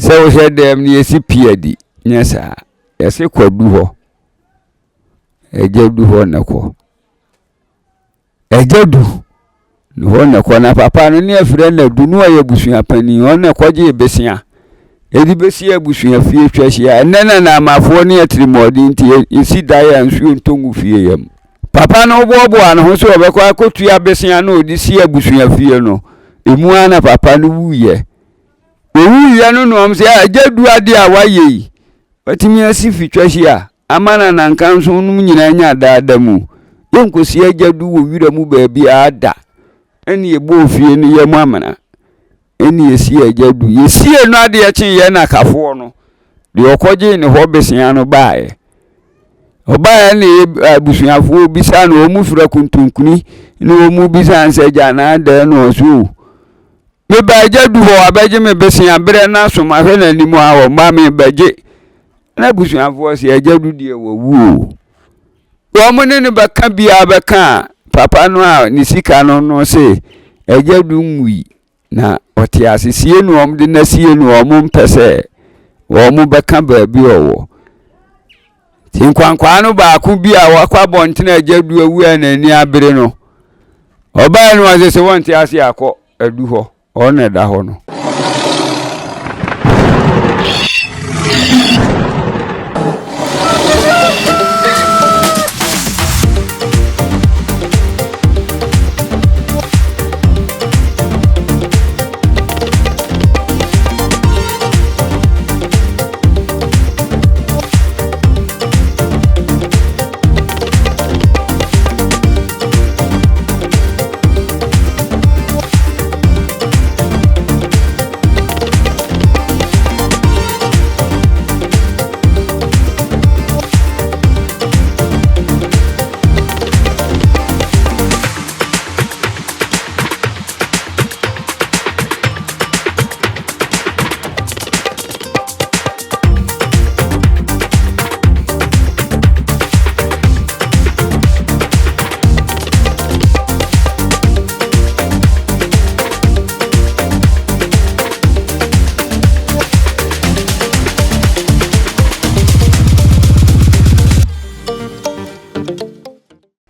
sɛ wo hwɛ dem ne yesi piadi nyesa yesi kwadu ho ejadu ho nakɔ ejadu ho nakɔ na papa no ne afire na du no aye busua pani ho nakɔ gye besia edi besia busua fie twahia enena na amafo ne atrimodi nti esi dai ansuo ntongu fie yam papa no bobo an ho so obekɔ akotua besia no odi si abusua fie no emu ana papa no wuye owuye no no am se ajadu ade a waye watimi asi fitwahia amana na nkanso no nyina nya daada mu yenkosi ajadu wo wira mu baabi ada eni ebo fie no yam amana eni esi ajadu yesie no ade akyen ye na kafo no de okoje ne ho besia no baaye obaye ne abusuafo bisa no omu fura kuntunkuni ne omu bisa anseja na da no so me baajadu ho abeje me besia bere na soma hwe na nimu awo ma me baje na abusuafo se ajadu die wo wu wo mo ne baka bia baka papa no a ni sika no no se ajadu nwui na oti asesie no om de na sie no om mpese wo mo baka ba bi owo tinkwankwa no ba ku bia wakwa bontena ajadu awu anani abere no oba no azese wonte ase akọ adu ho ona da ho no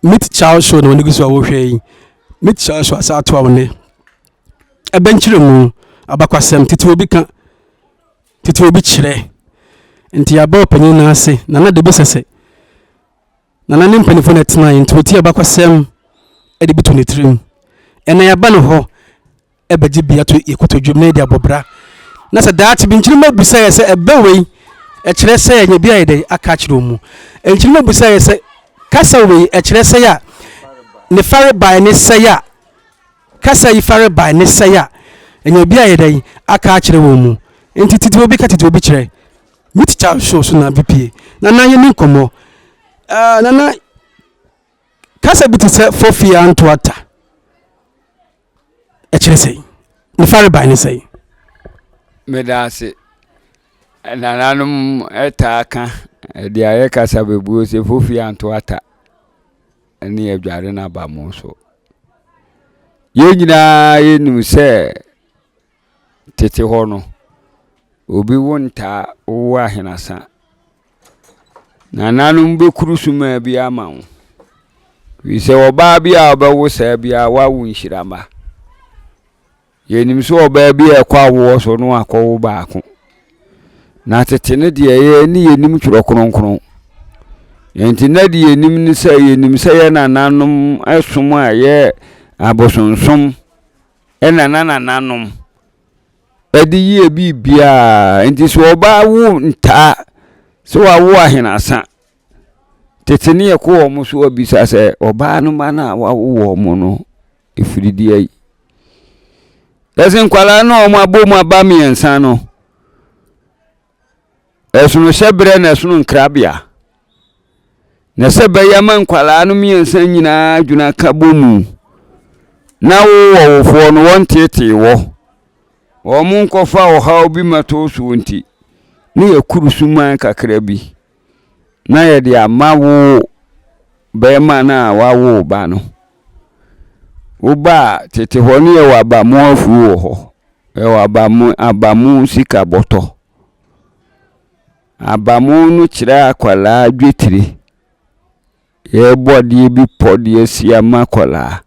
Meet Charles show no nigusu a wo hwɛ Meet Charles show asa to awone ebenkyire mu Abakɔsɛm Tete obi ka Tete obi kyerɛ nti aba Mpanin na ase na de besese na ne mpanifo na tena nti oti Abakɔsɛm e de bitu ne trim ena ya ba no ho ebeje bia to ekotodwom na de abobra na sɛ daati bi nkyire mabusa yɛ sɛ ebewei e kyerɛ sɛ nya bia yɛ de aka kyerɛ mu nkyire mabusa yɛ sɛ kasa we kyerɛ sɛ ya ne fare by ne sɛ ya kasa yi fare by ne sɛ ya enya bia yɛ de aka kyerɛ wo mu nti Tete obi ka Tete obi kyerɛ Meet Charles show so na bpie na na yɛ ni nkomo na na kasa bi te sɛ Fofie Anto Atta kyerɛ sɛ ne fare by ne sɛ medase nananum etaka dia ye kasa bebuo se Fofie Anto Atta eni adware na ba mo so ye nyina ye nim se Tete ho no obi wonta wo Ahintasɛm nananum be kurusuma bi ama wo wi se oba bia obawo sa bia wa wo nhirama ye nim so oba bia kwa wo so no akọ ba ako na Tete ne de ye ni ye nim tworo kronkron enti na de ye nim ni sɛ ye nim sɛ ye nananom asom a ye abosonsom nananom edi ye bibia enti so oba wo nta so wa wo Ahintasɛm Tete ne ye ko mo so obisa sɛ oba no ma na wa wo mo no efiridi ai kwala no mo abom aba miensa no esunu shebre na esunu nkrabia na sebe yama nkwala no miensa nyina adwuna ka bomu na wo fo no won tete wo mu nkofa wo ha obi mato so nti ne yakurusu man kakra bi na ye de amawo be ma na wawo ba no wo ba Tete ho ne ye wa ba mo afu wo ho e wa ba mo abamu sika boto abamu no kyerɛ akwala dwetire ye body bi podi sia makwala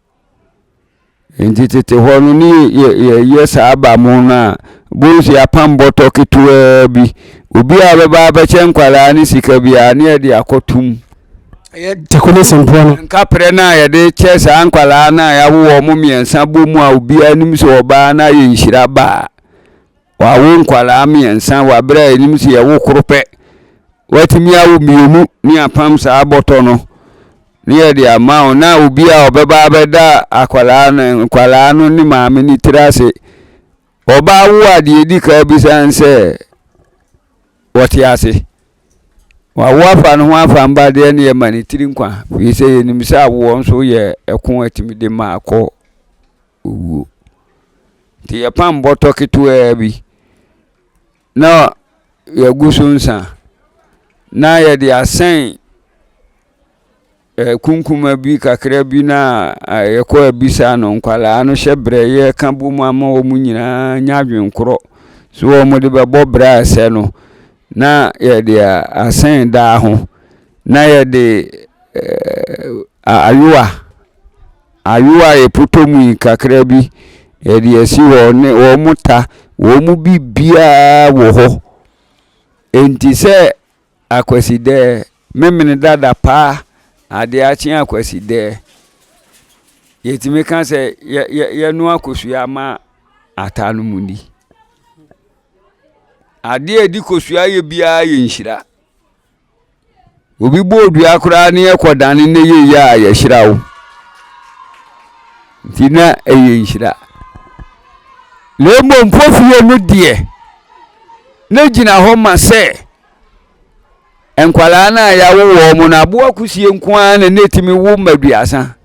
enti tete hɔ no ni ye sa abamu na bosi apam bɔtɔ ketewa bi obi a bɛba bɛkyɛ nkwala ne sika bia ne yɛde akɔtum tekone sempo no nka prɛ na yɛde kyɛ sa nkwala na yawo mo miɛnsa bomu a obi anim so ɔba na yɛ nhyira ba wawo nkwala miɛnsa wa brɛ anim so yɛwo koropɛ watimi awo mienu ne apam sa bɔtɔ no ne yɛde ama na obi a ɔbɛba bɛda nkwala no ne maame ni tirase ɔba wo ade edi ka bisan sɛ wɔte ase wawo afa no ho afa mba de ne yɛ mani tiri nkwa fi sɛ yenim sɛ awo nso yɛ ɛko atimi de ma akɔ owo ti yɛ pam bɔtɔ ketewa bi na yɛgu so nsa na yɛde asɛn kunkuma bi kakra bi na yɛkɔ abisa no nkwala no hyɛ brɛ yɛ ka bomu ama omu nyina nya adwenkorɔ so omu de bɛbɔ brɛ asɛ no na yɛde asɛn daa ho na yɛde ayuwa eputomu kakra bi yɛde asi hɔ ne omu ta omu bibia wɔ hɔ enti sɛ akwaside memene dada pa ade achi akwaside yetimi kan sɛ yɛnu akosua ma Atta no mundi ade edi kosua ye bia ye nhyira obi bo odua kora ne yɛkɔdane ne ye ya ye hyira wo ntina eye nhyira lembo Fofie no de ne gina hɔ ma sɛ enkwala na ya wo mo na bo akusie nkoa na netimi wo maduasa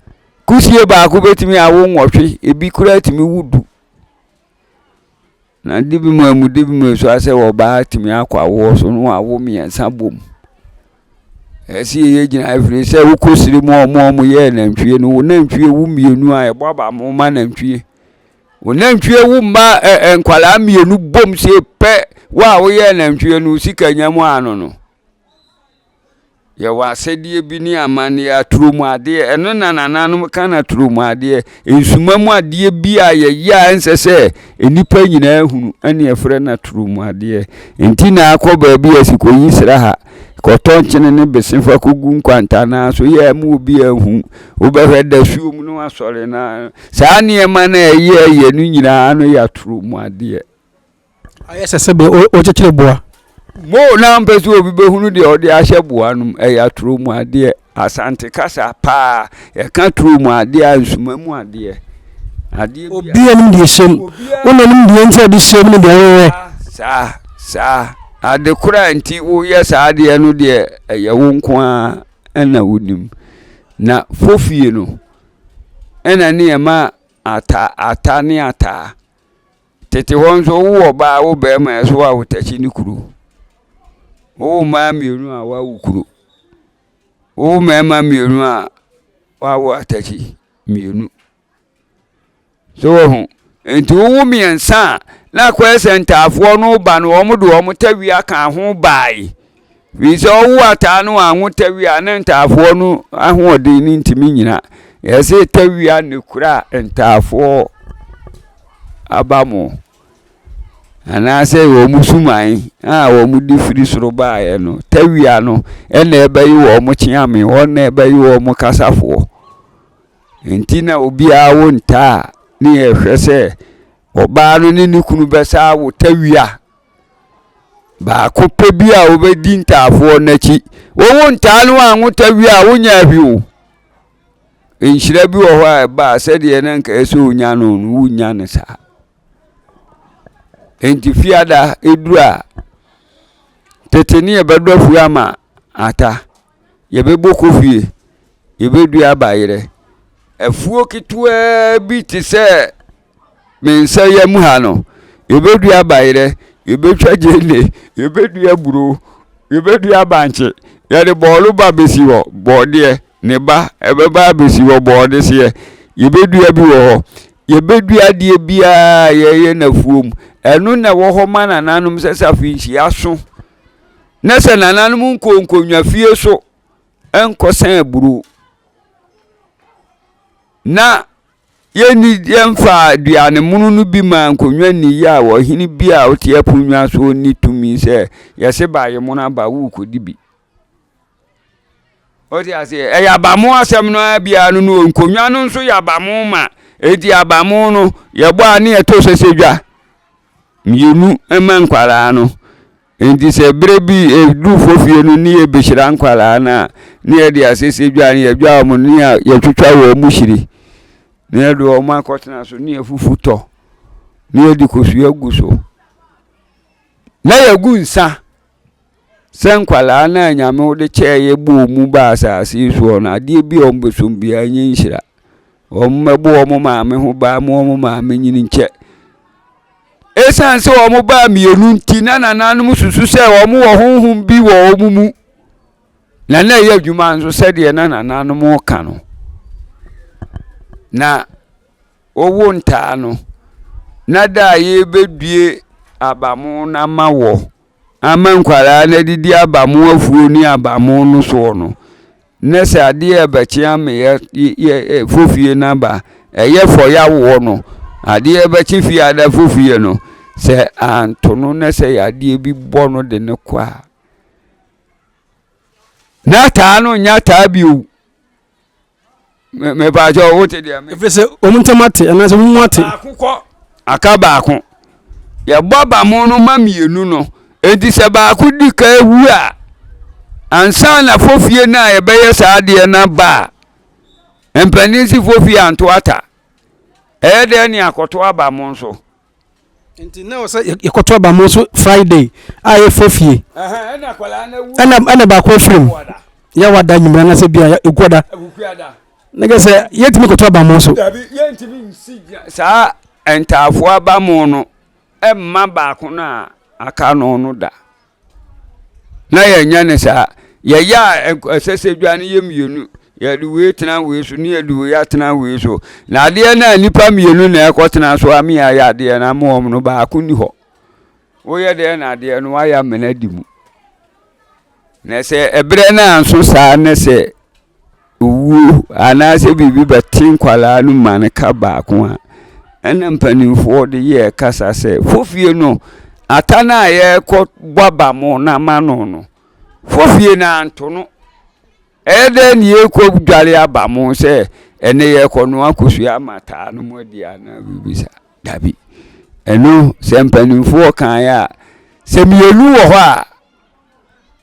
kusie ba ko betimi awo nwɔtwe ebi kura timi wudu na dibi mu so ase wo ba timi akwa wo so no awo miensa bom esi ye gina afiri sɛ wo kosiri mo ye nantwie no wo nantwie wu mienu a ebo aba mo ma nantwie wo nantwie wu ma enkwala mienu bom se pɛ wa wo ye nantwie no sika nyamu ano no ye wa sedie bi ni amane aturumu ade eno nanananum kana turumu ade ensumamu ade bi a ye ya ensese enipa nyina hunu ane efre na turumu ade enti na akɔba bi asikoyi sra ha kɔtɔnkyene ne besenfa kogu nkwanta na so ye mu obi ahu obɛhwɛ da suom no asɔre na saa ne ma na ye no nyina no ya turumu ade ayese be o kyekere boa mo na mpɛsɛ obi behunu de ɔde ahyɛ boanum ɛyɛ turumu ade asante kasa pa ɛka turumu ade ansumamu ade obi anim de hyem wonanim de ntia de hyem ne de ɛwɛ sa ade kura nti wo yɛ sa ade no de ɛyɛ wo nko a ɛna wonim na Fofie no ɛna ne ma Atta ne Atta tete hɔ nso wo ba wo ba ma so a wo tachi ne kuru wo ma mienu a wa wukuru wo ma mienu a wa wo atachi mienu so ho enti wo miensa na kwese ntafo no ba no omo do omo tawi aka ho bai wi so wo Atta no anwo tawi a ne ntafo no ahoɔden ni ntimi nyina yɛse tawi a ne kura ntafo abamo anase wo musuman a wo mudi firi soro baaye no tawia no ene ebayi wo mo kyeame wona ebayi wo mo kasafo enti na obi a wo nta ne ehwe se oba no ne nikunu besa wo tawia ba ko pe bi a obedi ntafo nachi wo nta no anwo tawia wo nya bi o enhyira bi wo ho a ba se de ne nka eso nya no wo nya ne sa enti fiada edura tete ni ebedo fu ama Atta yebebo Fofie yebedua bayire afuo kitwa bi ti se mensa yam ha no yebedua bayire yebetwa jele yebedua buro yebedua banche yade bolu ba besi wo bode ne ba ebeba besi wo bode se yebedua bi wo yebedua die bia ye na fuom enu na wo ho mana nanum sesa fi hia so na sɛ nananom nkonkonwa fie so enkosan aburu na yɛni yɛmfa aduane munu no bi ma nkonwa ni ya wɔ hene bi a wote apunwa so ni tumi sɛ yɛse ba yɛ mo na ba wo kodi bi odi ase yabamo asɛm no abia no no nkonwa no nso yabamo ma edi abamo no yɛbɔ ani ɛto sesedwa mienu ɛma nkwara no enti sɛ bere bi edu Fofie no ni ebehira nkwara na ne yɛde asesedwa ne yɛdwa ɔmo ne yɛtwitwa wɔ mu hyiri ne yɛde ɔmo akɔtena so ne yɛfufutɔ ne yɛde kosu agu so na yɛgu nsa sɛ nkwara na nyame wode kyɛɛ yɛbɔ mu ba asase so na adeɛ bi ɔmo besom bia nye nhyira ɔmo mɛbɔ ɔmo maame ho ba ɔmo maame nyini nkyɛ esan se ɔmo ba mienu nti na nananom susu sɛ ɔmo wɔ honhom bi wɔ ɔmo mu na yɛ adwuma nso sɛ deɛ na nananom ka no na owo ntaa no na da yɛbɛdue abamo na ma wɔ ama nkwara na didi abamo afuo ni abamo no so no na sɛ adeɛ bɛkyea me yɛ Fofie na ba ɛyɛ fɔ ya wo no adeɛ bɛkye fi ada Fofie no sɛ Anto no na sɛ adeɛ bi bɔ no de ne kwa na taa no nya taa bio me ba jo wote dia me efese omuntamate anaso mumate akukọ aka baako ye baba mo no ma mienu no enti sɛ baako di ka ewu a ansa na Fofie na ye bɛyɛ saa de na ba Mpanin si Fofie Anto Atta de ne akoto aba mo nso enti na wo sɛ yakoto aba mo nso Friday aye Fofie na kwala na wu ana baako film ya wada nyimra na sɛ bia ekuada nega sɛ yɛntimi koto aba mo nso yɛntimi nsi saa entaafo aba mo no emma baako na aka no da na yɛnya ne saa yɛya ɛsɛsɛdwa ne yɛmienu yɛde we tena we so ne yɛde we atena we so na adeɛ na nipa mienu na ɛkɔtena so ami ya adeɛ na mo no baako ni hɔ wo yɛ de na adeɛ no waya mena di mu na sɛ ebre na nso saa ne sɛ owu anase bibi batin kwala no mane ka baako a ɛna mpanimfo de yɛ kasa sɛ Fofie no Atta na yɛ kɔ baba mo na mano no Fofie na Anto no ɛde ne yɛ kɔ dware aba mo sɛ ɛne yɛ kɔ no akosu amata no modi ana bibisa dabi ɛno sɛ mpanimfo kan ya sɛ mielu wɔ hɔ a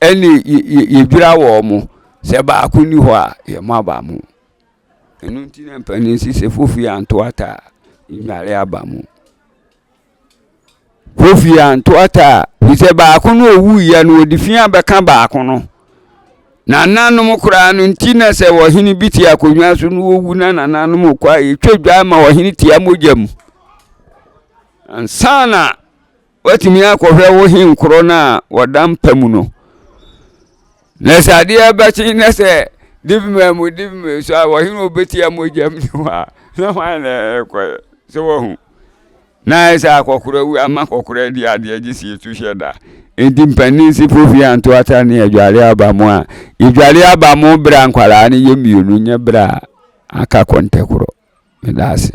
ɛne yɛdwira wɔ mo sɛ baako ni hɔ a yɛ ma ba mo ɛno nti na mpanin si sɛ Fofie Anto Atta dware aba mo Fofie Anto Atta sɛ baako no owu yɛ no odi fia bɛka baako no na nanom kura no nti na sɛ wɔ hene bi ti akonwa so no owu na nanom kwa etwadwa ma wɔ hene ti amogam ansana watimi akɔhwɛ wo hin koro na wɔdam pamu no na sɛ adeɛ bɛkye na sɛ divme so wɔ hene obeti amogam ni wa na wa na kɔ sɛ wɔ hu na sɛ akɔkora wu ama akɔkora di adeɛ gisi etu hwɛ da enti mpanin si Fofie Anto Atta ne adware aba mo a idware aba mo bra nkwara ne yemienu nya bra aka kontekoro medase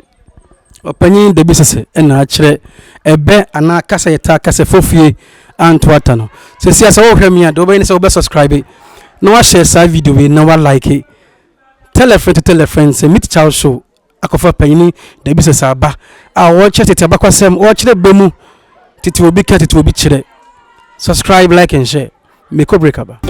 opanyin de bisese na akyerɛ ɛbɛ ana kasa yɛta kasa Fofie Anto Atta no sɛ sia wo hwɛ me a de obɛyin sɛ wo subscribe na wa share sa video we na wa like tell a friend sɛ meet child show akɔfa panyin de bisese aba a wo kyerɛ Tete Abakɔsɛm wo kyerɛ bemu Tete obi ka Tete obi kyerɛ subscribe, like and share. Make or break up.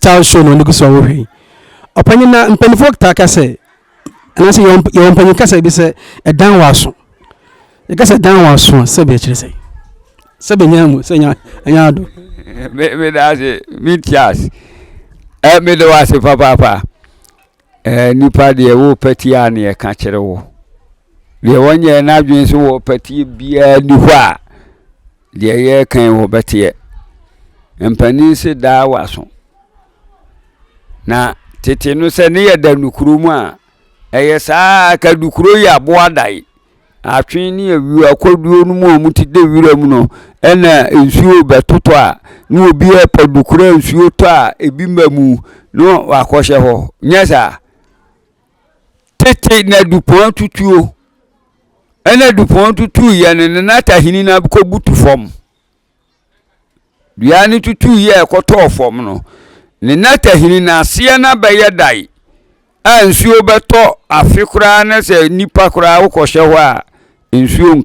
Child show no nigusu awo hwe opanyina mpanifo ta kase ana se yo mpanyin kase bi se ɛdan waso kasa dan wa so se be kyerɛ sɛ se be nyamu se nya do me da se mitias me do ase papa nipa de wo patia na ye ka kyerɛ wo de wonye na adwen so wo patie bia ni hɔ a de ye kan wo betie mpanin se da wa so na tete no se ne ye da nukuru mu a eye saa ka dukuro ya boa dai atwen ne awi akoduo no mu omuti de wira mu no ena nsuo betoto a no obi e pa dukuro nsuo to a ebi mamu no akɔhye hɔ nyesa tete na dupon tutuo ena dupon tutu ye ne nata hini na ko butu fom dua ne tutu ye ekoto fom no ne nata hini na se na bɛyɛ dai nsuo beto afikura na se nipa kura wo kɔhye hɔ a nsuo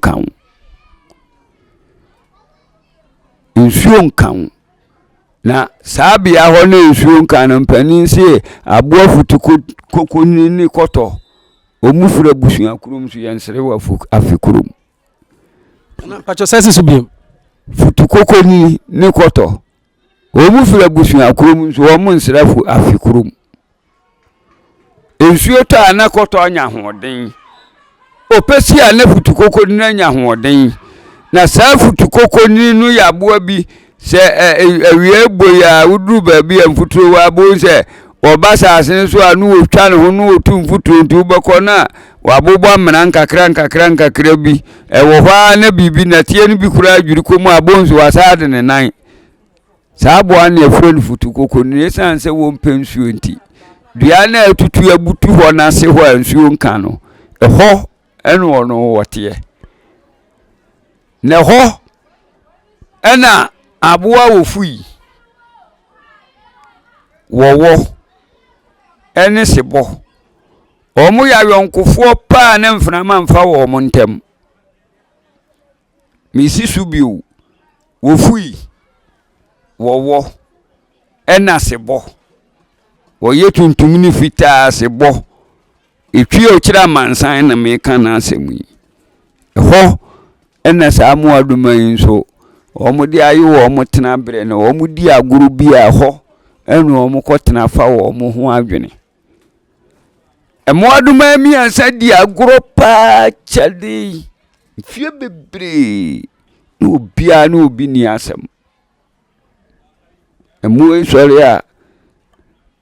nkan na sabia hɔ na nsuo nkan mpanin se aboa futuko kokoni ni kɔtɔ omufura busua kurom so yensere wa afikurum na pacho sese so biem futukokoni ni kɔtɔ omufura busua kurom so wo nsere afikurum nsuo to ana kɔtɔ anya hoden opesi ana futukokoni na nya hoden na saa futukokoni no ya aboa bi se awie boya wuduru ba bi amfuturo wa bo se obasa asen so anu otwa ne ho no otum futuro nti ubekɔ na wabobɔ amana nkakra bi wo hwa na bibi na tie no bi kura adwuri komu abonso wasade ne nan saa boa na efuro futukokoni esan se wo mpensuo nti dua na atutu abutu hɔ na se hɔ nsuo nka no ɛhɔ ɛno ono wɔteɛ na hɔ ɛna aboa wofui wɔwɔ ɛne sebɔ ɔmo ya yonkofo pa na mframa mfa wɔ ɔmo ntem misi subio wofui wɔwɔ ɛna sebɔ wɔyɛ tuntum ni fitaa sebɔ etwi o kira mansan na meka na asɛm yi ɛhɔ ɛna saa mo aduma yi nso ɔmo de ayi wɔ ɔmo tena brɛ na ɔmo di agoro bi a hɔ ɛna ɔmo kɔtena fa wɔ ɔmo ho adwene ɛmo aduma mi ansa di agoro pa kyade fie bebre no obia no obi ni asɛm ɛmo esɔre a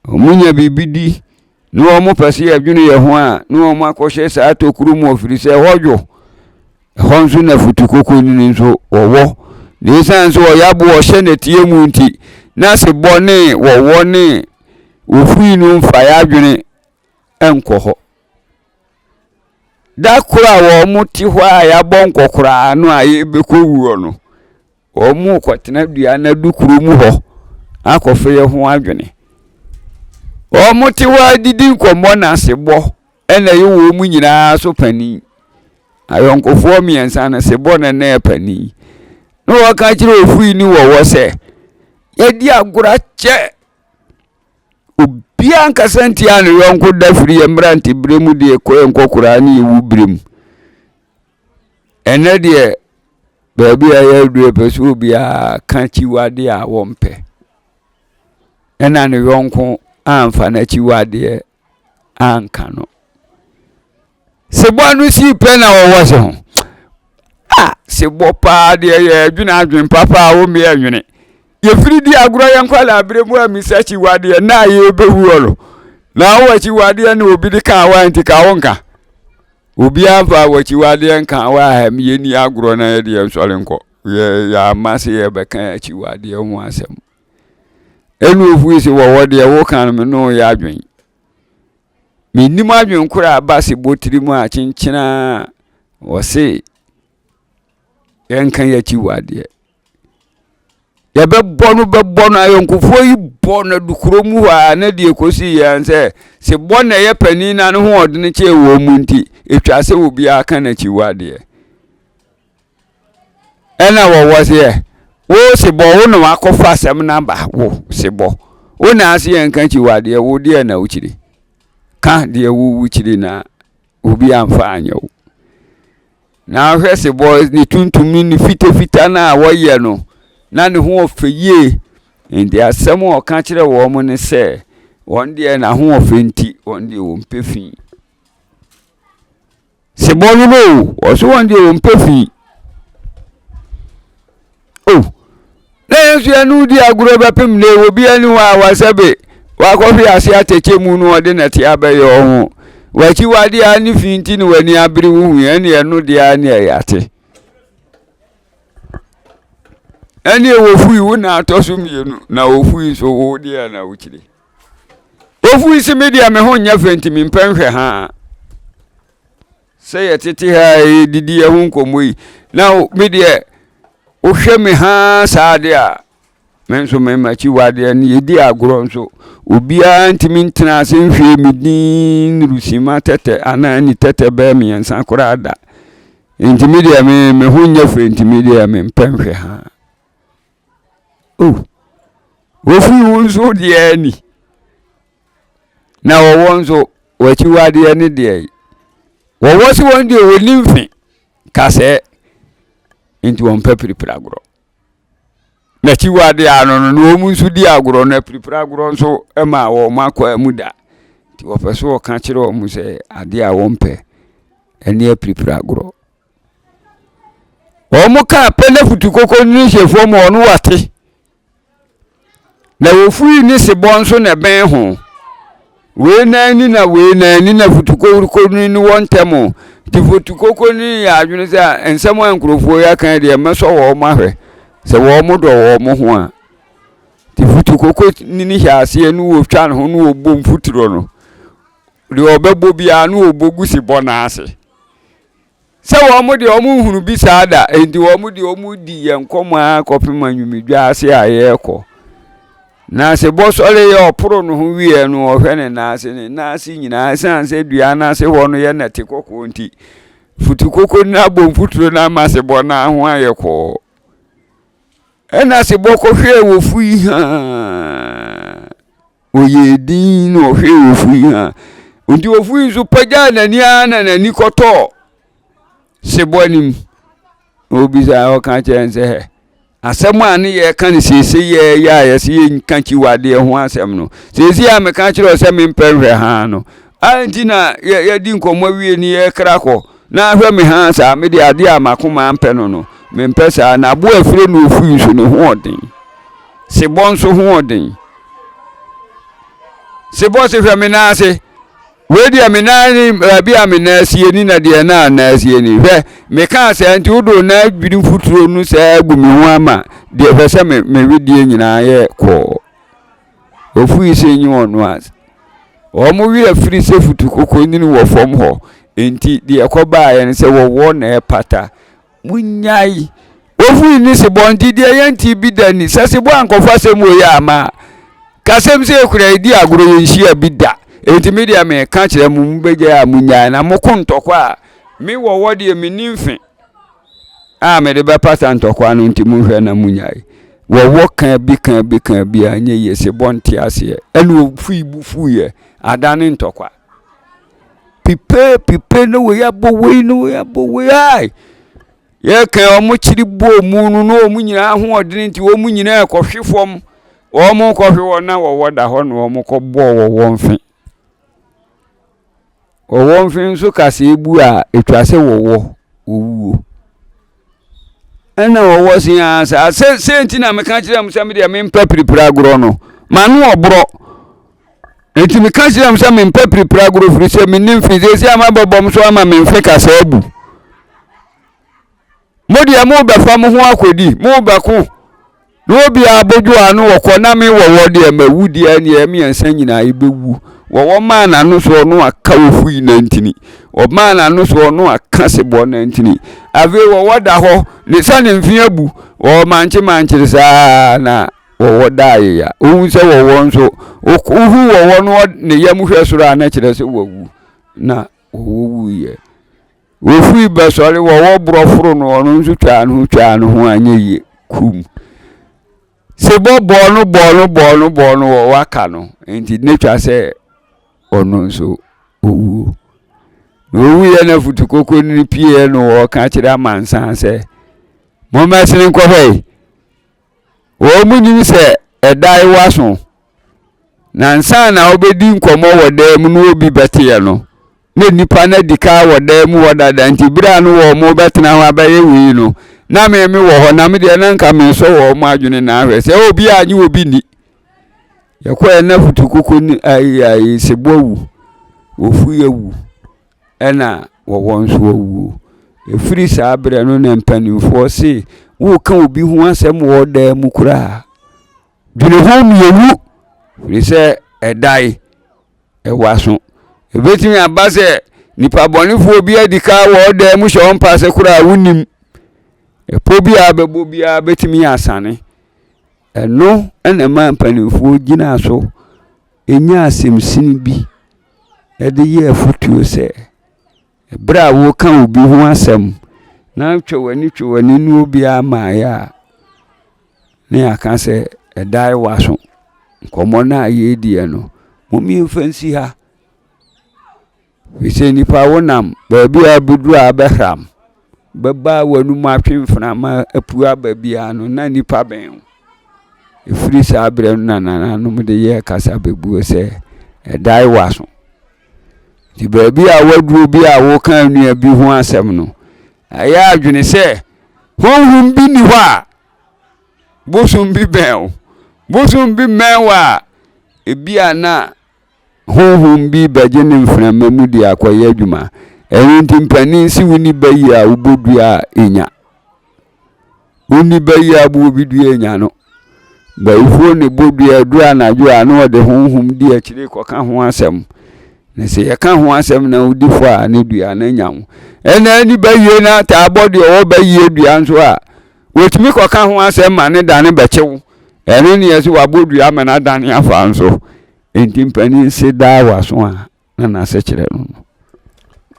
ɔmo nya bibidi no ɔmo pɛse adwene yɛ ho a no ɔmo akɔhye saa tokuru mu ofiri sɛ hɔdwo ɛhɔ nso na futukoko ni nso wɔwɔ ne san so ɔyabo ɔhye ne tie mu nti na se bɔne wɔwɔ ne ofui no mfa ya adwene ɛnkɔ hɔ da kura wɔ ɔmo ti hɔ a ya bɔ nkɔkora no a ye bɛkɔ wuo no ɔmo kɔtena dua na dukuru mu hɔ akɔfe ye ho adwene ɔmo ti hɔ didi nkɔmmɔ na se bɔ ɛna ye wɔ mu nyinaa so pani ayonkofo miensa na se bɔ na na pani no waka kire ofui ni wɔwɔ sɛ yɛdi agora kyɛ obia nkasanti a ne yonko dafiri yɛmranti bremu de nkɔkora ne yewu brem ɛnɛ de baabi a yɛdue pɛso obia ka chiwade a wɔmpɛ ɛna ne yonko amfa na chiwade anka no sebo no si pe na wɔwɔ se ho sebo pa de ye adwene papa wo me adwene ye firi di agoro ye nkwala abremu amisa chiwade na ye bewu olo na wo chiwade na obi de ka wa nti ka wonka obi amfa wo chiwade nka wa ha me ni agoro na ye de nsɔre nkɔ ye ya mase ye be kan chiwade ho asɛm enu ofu isi wɔwɔ de wo kan me no ya adwene minim adwen kura abase botiri mu a chinchina wose yenkan yachi wade ya bebɔ no ayonkofo yi bɔ na dukuro mu ha na de ekosi yan se bɔ na ye pani na no ho odene che wo mu nti etwa se obi aka na chi wade ɛna wo wose wo se bɔ wo no akɔfa asɛm na ba wo se bɔ wo na ase yenkan chi wade wo de na uchiri ka de wuchiri na obi amfa anyo na hwɛ sebɔ ne tuntum ne fita na wɔyɛ no na ne ho ɔfɛyie ndi asɛm ɔka kyerɛ wɔn ne sɛ wɔn deɛ na ho ɔfɛnti wɔn deɛ wɔn pɛfi sebɔ no ɔso wɔn deɛ wɔn pɛfi na yesu anu di aguro bɛpem ne obi ani wa wasɛbe wakɔhwe ase atɛkyɛ mu no ɔde na te abɛyɛ ɔho wachi wade ani finti ne wani abere hu ɛne ɛno de ani ɛyate ɛne wofui wo na atɔso mienu na wofui so wo de na wokyire wofui se media me ho nya fenti me mpanhwɛ ha sɛ yɛ tete ha didi ɛ ho nkomoyi na media wo hwɛ me ha saade a menso me machi wade ne yedi agoro nso obia ntimi ntena ase nhwe medin rusima tete anani tete be me yansa kora da ntimi de me ho nya fɛ ntimi de me mpanhwɛ ha wofu wonso de ani na wonso wachi wade ne de wo se won de wolimfi kase nti won papiripira agoro na chi wade ano no omu nso di agoro na papiripira agoro nso ema wo makwa muda ti wo pese wo ka kire wo mu se ade a wo mpe ene papiripira agoro wo mu ka pele futukoko ni hyefo mo no wate na wo fui ni se bonso na ben ho we na ni na futukoko ni won temo ti futukoko ni ya adwene se ensemo enkrofo ya kan de meso wo mahwe se wo mo do wo mo ho a ti futukoko ni hiase no wo twa no no obom futuro no de obebo bia no obogu si bona ase se wo mo de o mo hunu bi saada enti wo mo de o mo di yenkomo a kopema nwumidwa ase ayeko na se bosole ye oporo no ho wie no ohwe ne na ase nyina sanse dua na ase ho no ye na te kokko nti futukoko na bom futuro na ma se bona ho ayeko ena se boko hwe wo fui ha oyedin no hwe wo fui ha nti wo fui zo paja na ni koto se bonim obiza o kan chense he asɛm a ne ye kan sese ye ya yesi ye nkanchi wade ho asɛm no sese a me kan kyerɛ sɛ me mpɛhwɛ ha no anti na ye di nkomo wie ni ye krako na hwɛ me ha sa me de ade a makoma mpɛ no me mpɛ sa na bo afire no ofu so no ho odin se bonso ho odin se bo se hwɛ me na ase we dia me na ni bi a me na sie ni na de na sie ni hwɛ me ka se anti wodo na dwiri futuro no sa agu me ho ama de hwɛ se me wedie nyina ye kɔ ofu ise nyi ono as o mo wi afiri se futukoko ni wo fom ho enti de ekoba ye ne se wo na e pata munyai ofu ni se bonti de yanti bi dani se se bo ankofa se mo ye ama kasem se ekura di agoro ye nhia bi da enti media me ka kire mu mbegya munyai na mo kontokwa mi wo de me nimfe a me de be pata ntokwa no enti mu hwe na munyai wo kan bi anye ye se bonti ase enu ofu ye adane ntokwa pipe no we ya bo we ai ye kan o mo chiri bo mu no o mu nyina ho odene nti o mu nyina ekohwefom o mo kohwe wona wo da ho no o mo kɔbɔ wo wonfin so kase ebu a etwase wo owuo ena wo sin asa se nti na me ka kire am se me de me mpa piripira agoro no ma no obro enti me ka kire am se me mpa piripira agoro firi se me nim fi se ama bobom so ama me mfe kase abu modi amu be fa mo ho akodi mo be ko no bi aboju anu wo na me wo de mawudi ani e me ansa nyina ibewu wo ma na no so no aka ofu ina ntini o ma na no so no aka sebo na ntini ave wo da ho ne sane mfi abu o manche saa na wo da ya ohun se wo nso ohu wo no ne yam hwe soro ana kire se wo wu na wo ye wo fu be sori wo broforo no no nso twa no ho anye kum sebo bonu wo waka no enti ne twa se ono nso owu no we na futu koko ni pie no o ka kire amansan se mo mesene nkɔhwɛ o munyi se ɛdan waso na nsan na obedi nkɔmɔ wɔ dam no obi bɛte no na nipa na dika wɔ dam wɔ dada nti bra no wɔ mo bɛtena ho abaye wi no na me wɔ hɔ na me de na nka me so wɔ mo adwene na ahwɛ sɛ obi anyi obi ni yakɔ na futu koko ni ai sebowu ofu yewu ɛna wɔwɔ nso owu efiri saa bre no na mpanimfo se wo ka obi ho asɛm wɔ dam kura dwene ho miyewu firi sɛ ɛdai ɛwaso ebetimi aba sɛ nipa bɔnefo bi adika wɔ dam hyɛ wɔn pa sɛ kura wonim epo bi abɛbo bi abetimi asane ɛno ɛna ma mpanimfo gyina so enya asemsin bi ɛde yɛ fotuo sɛ bra wo ka obi ho asɛm na twewani no obi ama ya ne aka sɛ ɛdai waso nkɔmɔ na ye die no momi mfansi ha wise nipa wonam baabi abudu abɛhram bɛba wanu ma twemfna ma apu ababia no na nipa bɛn efiri saa bre no na no de ye kasa bebuo sɛ ɛdai waso di baabi a waduro bi a wo kan nua bi ho asɛm no aya adwene sɛ honhum bi ni hɔ a bosum bi bɛn bosum bi mɛwa ebia na honhum bi bɛgye ne mframa mu di akɔyɛ adwuma ɛno nti mpanin si woni bayi a wobodua enya woni bayi a wobodua enya no bayifo ne bodua dua na dua na ɔde honhum di akyire kɔka ho asɛm na sɛ yɛka ho asɛm na wodifo a ne dua na nya ho ɛna ni bayi na ta abɔde ɔwɔ bayi dua nso a wotumi kɔka ho asɛm ma ne da ne bɛkyew ɛno ne yɛsɛ wabodua ama na da ne afa nso enti mpanin se da waso a na sɛ kyerɛ no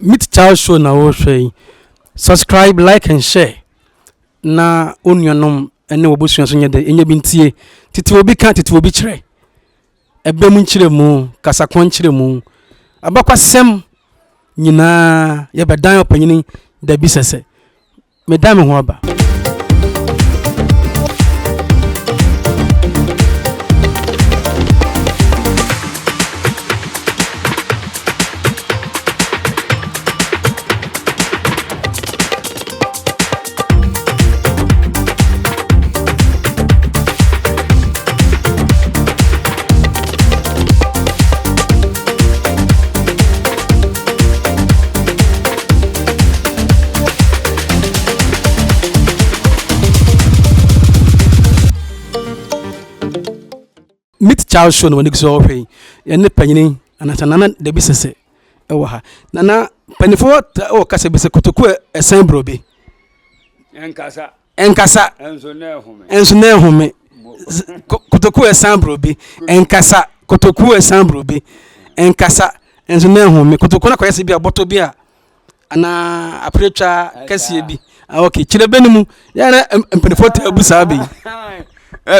Meet Charles show na wo hwɛ subscribe, like and share na onuanom ene wobosua so nyɛ de enya bi ntie tete obi ka tete obi kyerɛ ebe mu nkyerɛ mu kasa kon kyerɛ mu Abakɔsɛm nyina ye bedan opanyini da bi sɛsɛ medam ho aba Meet Charles show no wani so hwe ene panyini anatana da bi sese e wo ha nana panifo o kasa bi se kotoku esen brobe enkasa enso na home kotoku esen brobe enkasa kotoku esen brobe enkasa enso na home kotoku na kwese bi aboto bi a ana apretwa kase bi okay kire benimu ya na panifo ta abusa bi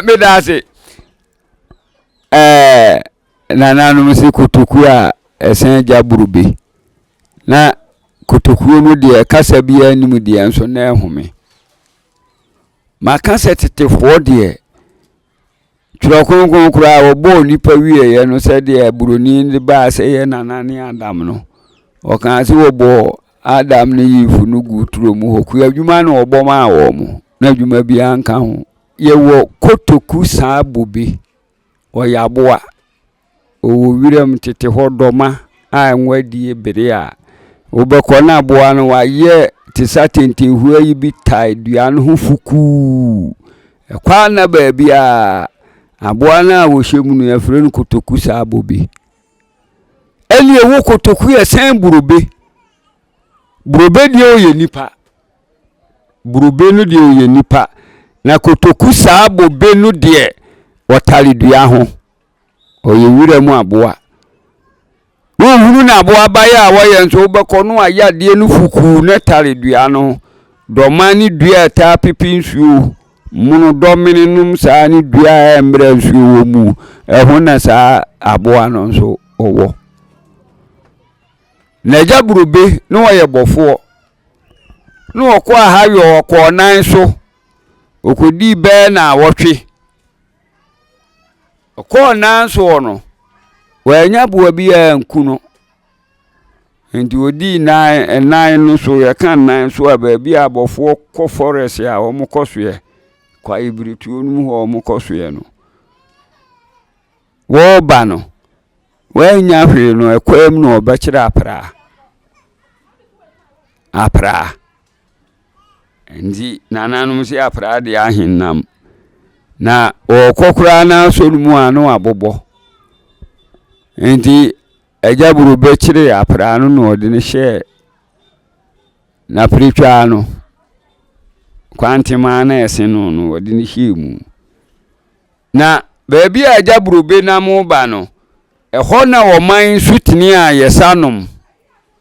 me da se na no se kotoku a esen jaburube na kotoku no de kasa bia anim de enso na ehome ma kasa tetefo de twiro konkon kura obo nipa wiye no se de buroni de ba se ye nanane adam no o kan se obo adam ne yifu no guturo mu hoku adwuma na obo ma awo mu na adwuma bia nka ho ye wo kotoku saa bobe oyaboa o wiram tete hodoma a nwadi bere a obekọ na aboa no wa ye tisatente hu ayi bi tai dua no ho fuku kwa na ba bia aboa na wo hyemu no afre no kotoku saa bobe eli ewo kotoku ye san burobe die o ye nipa burobe no die o ye nipa na kotoku saa bobe no die otali dua ho oye wira mu aboa wo hunu na aboa baya wo ye nso obekọ no ayade no fuku na tali dua no domani dua ta pipi nsuo munu domini num saa ni dua embre nsuo mu ehuna saa aboa no nso owo na gya burube no ye bɔfoɔ no ɔkɔ ahayo ɔkɔ nan so okodi bɛ na wɔtwe ɔkɔ nan so no wanya boa bi anku no nti odi nan no so ye kan nan so abaabi abɔfoɔ kɔ forest a wɔn kɔ so ye kwa ibirituo no ho wɔn kɔ so ye no wo ba no wanya hwe no ɛkwam no ɔbɛkyerɛ apra ndi nananom si apra de ahinnam na ɔkɔkora na so no mu ano abobɔ ndi agya burube kyerɛ apra no no ɔde ne hyɛ na pritwa no kwantima na ɛse no ɔde ne hyɛ mu na baabi a agya burube na mo ba no ɛhɔ na ɔman sutini a yɛsanom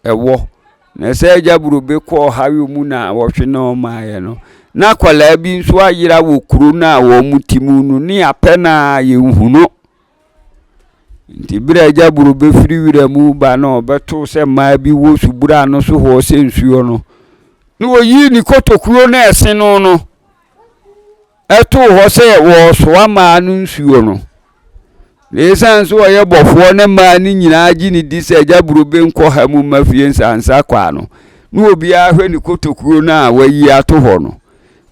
ɛwɔ na sɛ agya burube kɔ hawe mu na wɔhwe na ɔmaayɛ no na kwalaa bi nso ayera wɔ kuro na wɔ mu timu no ne apɛ na yɛnhuno nti bere agya burube firi wira mu ba na ɔbɛto sɛ maa bi wɔ subura no so hɔ sɛ nsuo no na wɔyi ni kotokuro na ɛse no ɛto hɔ sɛ wɔsoa maa no nsuo no lesan so ɔyɛ bɔfoɔ ne maa ne nyinaa gye ne di sɛ agya burube nkɔ ha mu mafie nsansa kwa no na obi ahwɛ ne kotokuro na wayi ato hɔ no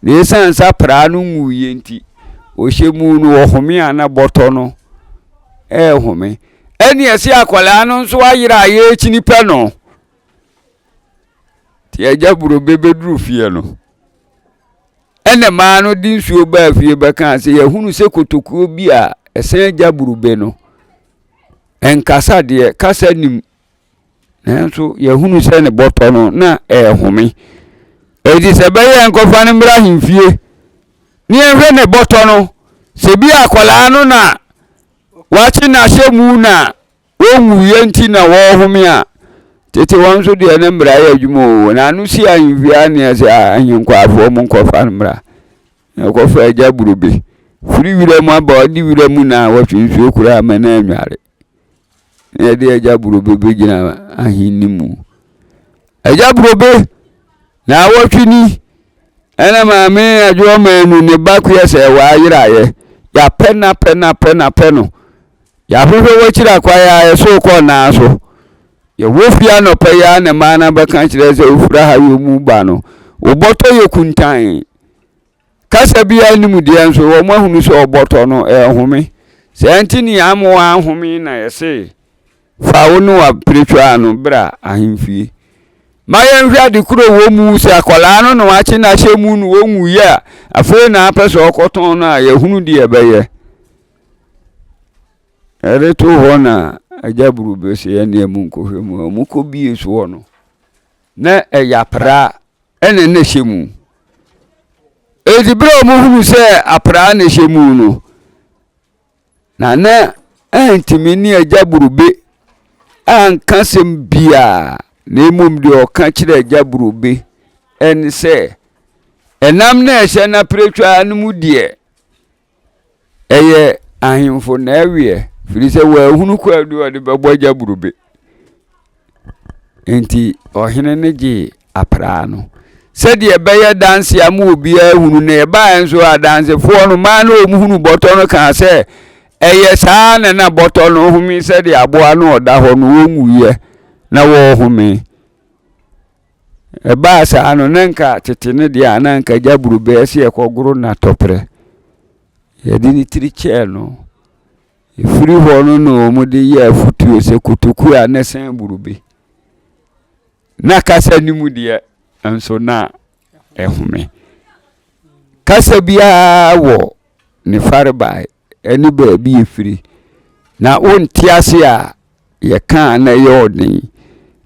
lesan sa pra no nwuye nti ɔhyɛ mu no ɔhome ana bɔtɔ no home ɛne ɛse akwalaa no nso ayera ayɛ kyini pɛ no ti agya burube bɛduru fie no ɛne maa no di nsuo baa fie bɛka sɛ yɛhunu sɛ kotokuo bi a ɛsɛn agya burube no ɛnkasa deɛ kasa nim nanso yɛhunu sɛ ne bɔtɔ no na home ɛdi sɛ bɛyɛ nkɔfa no mmra hemfie ne yɛhwɛ ne bɔtɔ no sɛ bi akwalaa no na wachi na hyɛ mu na wɔnwuye nti na wɔhome a tete wɔn so deɛ ne mmra yɛ adwuma o na no si ahemfia ne sɛ ahenkwafoɔ mu nkɔfa no mmra nkɔfa agya burube firi wira mu aba ɔde wira mu na wɔtwe nsuo kura ama na anware ne de agya burube bɛgyina ahenni mu agya burube na wɔtwe ni ɛna maame adwoma nu ne ba kuyɛ sɛ wɔayeraeɛ yɛapɛ no yɛahwehwɛ wɔkyira kwaya yɛso kɔ naa so yɛwɔ fia nɔpɛ ya ne maa na bɛka kyerɛ sɛ wofura ha yɛ mu ba no wobɔtɔ yɛ kuntan kasa bia nim deɛ nso wɔn ahunu sɛ ɔbɔtɔ no home sɛ nti ne amo ahome na yɛse fa wo no wa pritwa no bra ahemfie ma yɛnhwɛ ade kuro wɔ mu sɛ akwalaa no na wache na hyɛ mu no wɔnwuye a afei na apɛ sɛ ɔkɔtɔn no a yɛhunu deɛ ɛbɛyɛ ɛreto hɔ na agya burube sɛ yɛne mu nkɔhwɛ mu a mukɔ bie so hɔ no na ɛyɛ apra ɛne ne hyɛ mu edi bere mu hunu sɛ apra ne hyɛ mu no na antimi ne agya burube anka sɛm bia na emom de ɔka kyerɛ agya burube ɛne sɛ ɛnam na ɛhyɛ na pretwa no mu deɛ ɛyɛ ahemfo na ɛweɛ firi sɛ wɔahunu kwadu ɔde bɛbɔ agya burube enti ɔhene ne gye apra no sɛdeɛ ɛbɛyɛ danse a mu obiara hunu na ɛbaa nso a dansefoɔ no maa na ɔmuhunu bɔtɔ no kaa sɛ ɛyɛ saa na bɔtɔ no home sɛdeɛ aboa no ɔda hɔ no wɔnwuiɛ na wɔhome ɛbaa saa no na nka tete ne deɛ a na nka agya burube ɛsɛ yɛkɔgoro na tɔprɛ yɛde ne tiri kyɛɛ no ɛfiri hɔ no na ɔmo de yɛ afutuo sɛ kotoku a ne sɛn burube na kasa ne mu deɛ nso na home kasa biara wɔ ne fareba ɛne baabi yɛfiri na wonte ase a yɛka na yɛ ɔden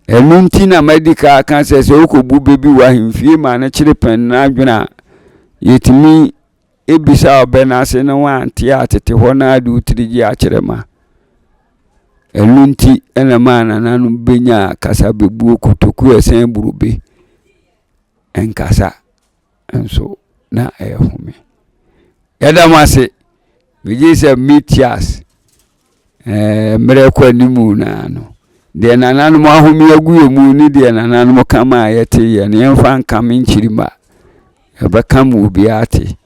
ɛno nti na medical ka sɛ wokɔbu bebi wɔ ahemfie ma ne kyere pɛn na adwena yɛtumi ebisa ɔbɛn ase na wante a tete hɔ na ade wotiri gye akyerɛ ma ɛno nti ɛna ma nananom benya kasa bebuo kotoku ɛsɛn burube ɛnkasa nso na home yɛda mo ase megye sɛ metias mmerɛ kɔ animu na no de nananom ahome agu emu ni de nananom kama ayete ye ne yemfa nkame nchirima eba mu obi ate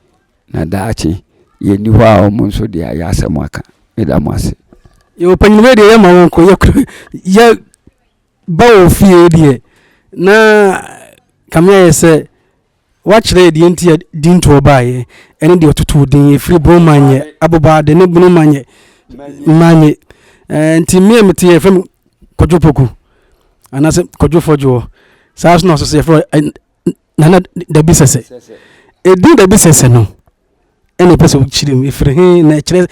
na daachi ye ni hwa o mun so de ayasem aka medamase yo panyinwe de ye ma won ko ye bawo fie de na kamya se wachire de nti din to baaye ene de otutu din e free bro manye aboba de ne bunu manye nti me meti e fam kojopoku anase kojofojo saas no so se fro nana da bisese e din da bisese no ene pese chirem e free he na chire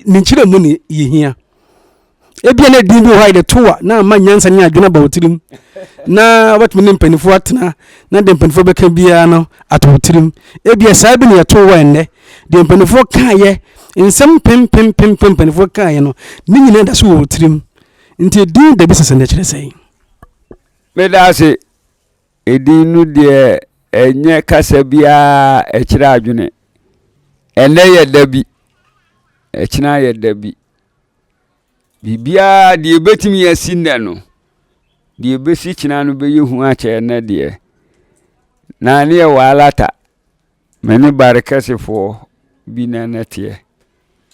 ne chire mu ne yehia ebia na din bi ho ide toa na manyansa ne adwena ba otirim na watumi ne mpanifo atena na de mpanifo beka bia no atotirim ebia saa bi ne towa enne de mpanifo kaaye nsem pem mpanifo kaaye no ni nyina da so otirim nti din da bisese ne kire sei medase edinu de enye kasa bia e kire adwene enne ye dabi e kina ye dabi bibia de betimi yasinne no de besi kina no be yehu a che na de na ne walata meni barekasefo bi na natie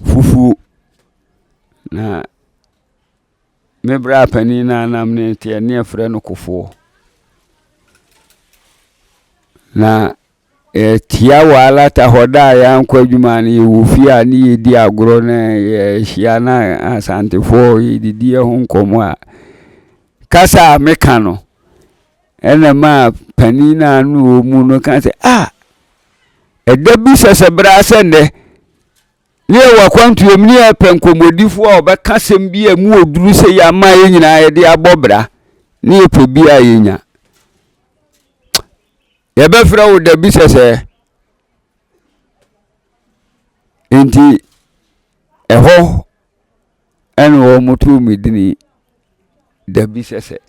fufu na me bra pani na nam ne tie ne afre no kofo na tia walata hoda ya nkwa adwuma ne wofia ne yedi agoro na hia na asantefo yedi ho nkomo a kasa meka no ene ma pani na anu mu no kan se edabi sesebra sende ne wa kwantu emni penkomodifo a obeka sem bi emu oduru se ya ma ye nyina ye de abobra ne epo bi a yenya ya be fra wo dabi sese enti eho eno mutu midini dabi sese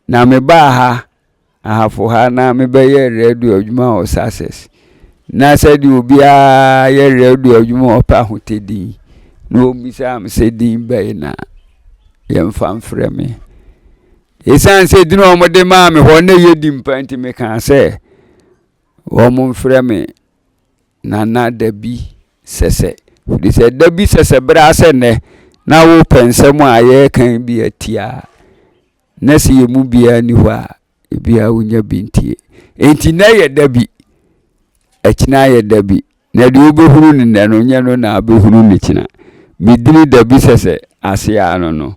na me ba ha ahafo ha na me be ye radio adwuma o success na se di obi a ye radio adwuma o pa hotedi no obi sa am se din be na ye mfam frɛ me esan se dino mo de ma me ho na ye di mpanti me kan se o mo frɛ me na dabi sese di se dabi sese bra se ne na wo pensem a ye kan bi atia na se ye mu bia ni ho a bia wonya bintie enti na ye dabi akina ye dabi na de obehuru ni na no nya no na obehuru ni kina midini dabi sese ase ano no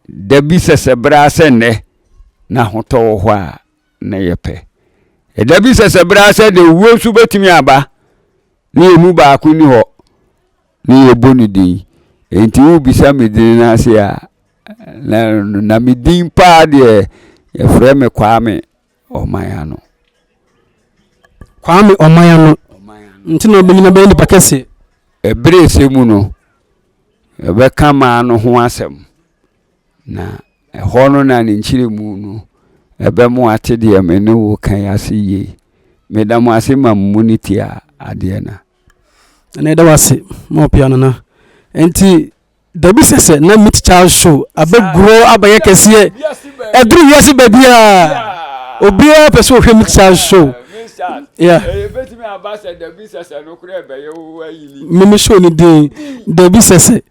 dabi sese bra se ne na hoto ho a na ye pe dabi sese bra se de wo su betimi aba ni emu ba ku ni ho ni ye bonu din enti wo bisa midini na ase a na midin pa de ye frɛ me Kwame Omayano nti no benyina be ni pakese ebre semu no ebe kama no ho asem na ho no na ne nchire mu no ebe mu ate de me ne wo kan ase ye me da mu ase ma muniti a ade na da wase mo piano na enti dabi sese na meet child show abegro abaye kese edru yesi babia obi a person hwe meet child show yeah betimi abasa dabi sese no kure ebe ye wo ayili me show ni dey dabi sese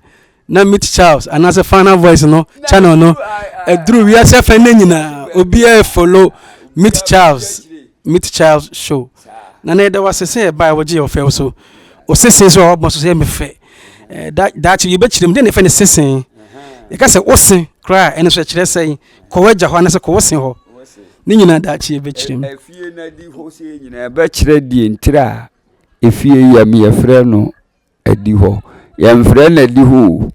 na meet Charles anase final voice no channel no edru yesi fa na nyina obi a follow meet Charles show na da wase se ba woje ofel so o sese so o so se me fe that you bet them dey fe sese e ka se osen kra ene so kire sei ko waja ho anase ko osen ho ni nyina da chi e bet them efie na di ho se nyina e bet kire di ntira efie yam ye frɛ no adi ho yam frɛ na di ho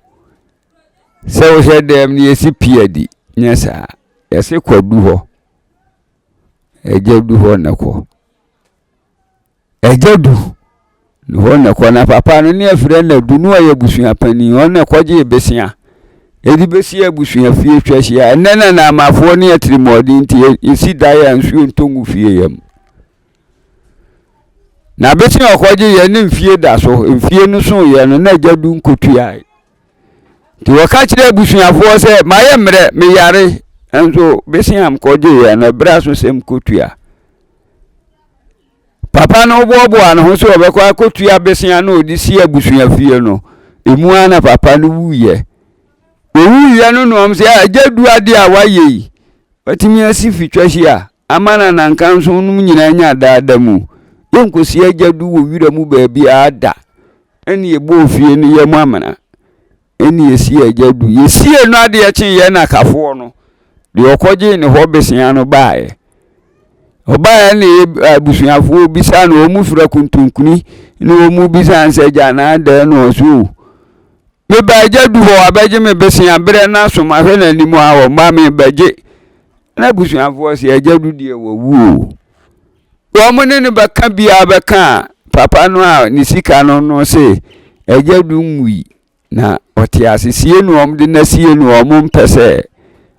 se wo hye dem ni esi piadi nyesa yese kwadu ho ejadu ho na ko ejadu no na ko na papa no ne afire na dunu aye busua pani on na kwaje ebesia edi besia busua fie twahia enena na amafo ne atrimodi nti esi daya nsuo ntongu fie yam na besia kwaje ye ne mfie da so mfie no so ye no na jadu nkotua ti waka kyerɛ abusuafoɔ sɛ mayɛ mmerɛ me yare enso besiam kɔgye ya na bra so sem kotua papa no boaboa no ho so obekɔ akotua besia na odi si abusua fie no emu ana papa no wuye owuye no no am sɛ agadu ade a waye batimi asi fitwahi a amana nanka nso no nyina nya daada mu yenkosi agadu wo wira mu baabi ada ene ebo fie no yemu amana ene yesi agadu yesie no ade akye ye na kafo no de okɔgye ne ho besia no baae obae ne abusuafo bisa no omu fura kuntunkuni ne omu bisa nse jana da no so me baaje du ho abaje me besia bere na soma hwe na nimu a o ma me baje na abusuafo se ajadu die wo wu wo mo ne baka bia baka papa no a ni sika no no se ajadu nwui na oti asesie no om de na sie no om mpese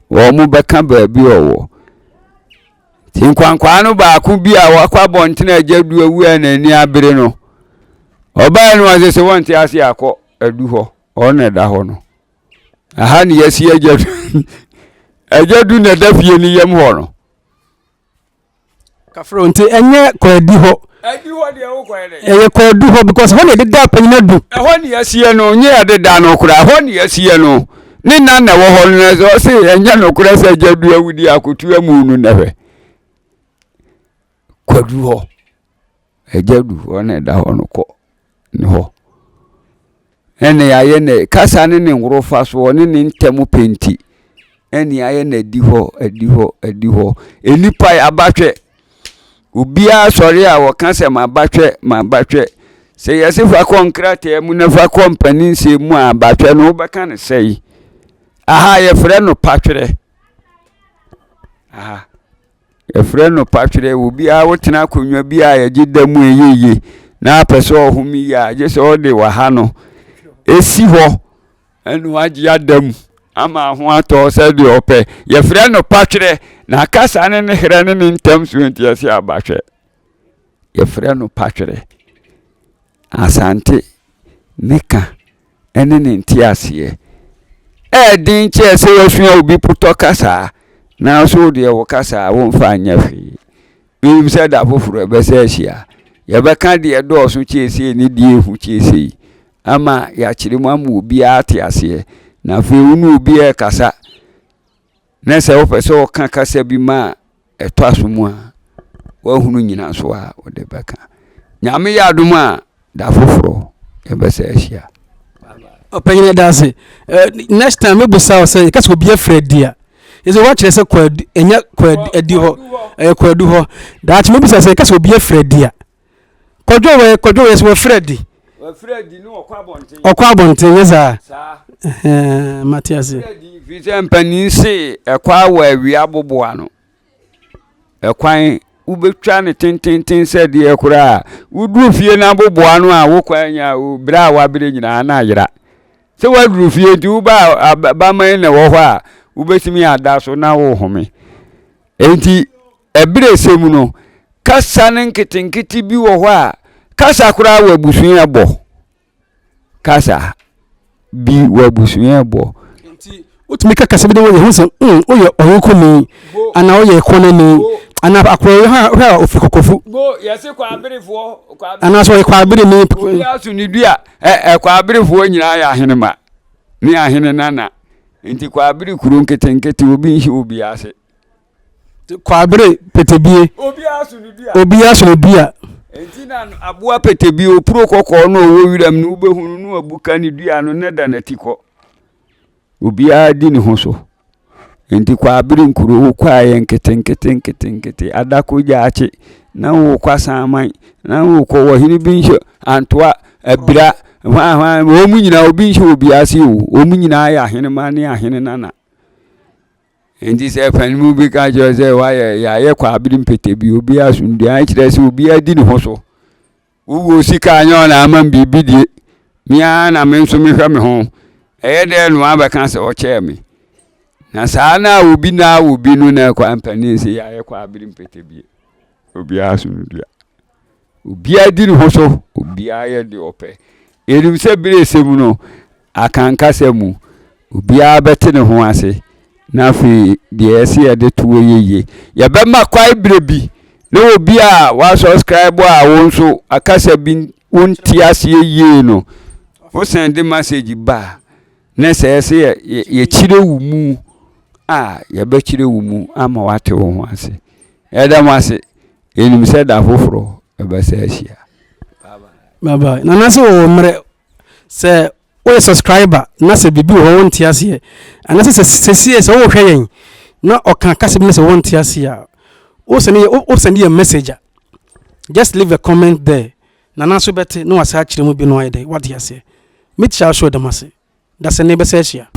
wo mo baka ba bi owo tinkwankwa no ba ku bi a wakwa bontena ajadu awu anani abere no oba no ase se wonte ase akọ adu ho ona da ho no aha ni yesi ajadu ajadu na da fie ni yem ho no kafro nti enye ko adi ho de wo ko ele ko adu ho because ho ne de da panyina du ho ni yesi no nye ade da no kura ho ni yesi no ni na wo ho no so se enye no kura se ajadu awudi akotu amu nu na hwe kwadu ho ajadu ona da ho no ko ni ho ene aye ne kasa ne nworofa so ne ntemu penti ene aye na adi ho enipa abatwe obia sori a wo kasa ma batwe se yesifa konkrete mu na fa company se mu abatwe no beka ne sei aha ye frɛ no patwere aha ye frɛ no patwere obia wotena akonwa bia ye gidamu eyeye na apɛsɛ ohumi ya je se ode wa ha no esi ho enu agi adam ama ho atɔ sɛ de opɛ ye frɛ no patwere na kasa ne hre ne ntam so ntiase abatwe ye frɛ no patwere asante nika ene ne ntiase din che se yosua obi puto kasa na so de wo kasa wo mfa anya fi bim se da foforo be se ahia ye be ka de do so chiese ni die hu chiese ama ya kire mu amu obi atiase na fe unu obi e kasa na se wo pese wo kan kasa bi ma eto asomu a wo hunu nyina so a wo de beka nyame ya adum a da foforo ye be se ahia opanyine dase next time we busa say kase obi afredia is what you say kwad enya kwad adi ho kwadu ho that me busa say kase obi afredia kodwo we so fredi no okwa bonten yesa Matias fredi Mpanin se ekwa wa awia boboa no ekwan ubetwa ne tintintin se de ekura udu fie na boboa no a wo kwanya o bra wa bere nyina na ayira se wadru fie ti uba ba man na wo ho a ubetimi ada so na wo home enti ebire semu no kasa ne nkitinkiti bi wo ho a kasa kura wa busuan abo kasa bi wa busuan abo enti utumika kasa bi de wo ye hu se o ye oyokomi ana o ye economy ana akwa ha ofikokofu go yesi kwa abirefo ana so kwa abire ni ya su ni dua kwa abirefo nyina ya ahenema ni ahene nana enti kwa abire kuru nketenkete obi nhi obi ase kwa abire petebie obi asu ni dua enti na aboa petebie opuro kokko no wo wiram no ubehunu no abuka ni dua no ne da na tiko obi adi ni ho so enti kwa abire nkuru kwa ye nketenkete adako jaache na wo kwa saman na wo ko wo hini binhye antoa abira wa o mu nyina obi nhye obi ase o mu nyina ya ahene ma ne ahene nana enti se fanimu bi ka je se wa ye kwa abire mpete bi obi asundu an kire se obi adi ni ho so wo sika anyo na amam bibidie mia na me nso me hwa me ho eye de no abaka se o che me na sana obi no na kwa Mpanin se ya kwa abiri mpete bi obi asundu obi adi ni ho so obi aye de ope erim se bire semu no akanka semu obiara bɛte ne ho ase na afei deɛ ɛsɛ yɛde to yeye yɛbɛma kwae brebi na obi a wa subscribe a wo nso akasa bi wonti ase yeye no wo send message ba na sɛ ɛsɛ yɛ kyire wo mu a yɛbɛkyire wo mu ama wate wo ho ase ɛda mo ase enim sɛ da foforo ɛbɛsɛ ahyia bye bye na nase wo mmerɛ sɛ wo subscriber na sɛ bibi wo wonti ase ana sɛ sɛ sɛ wo hwɛ yɛn na ɔka kasa bi na sɛ wonti ase a wo send a message just leave a comment there na naso bɛte na wasa kyerɛ mu bi no ayɛ dɛ what you say meet shall show them ase da sɛ ne bɛsɛ ahyia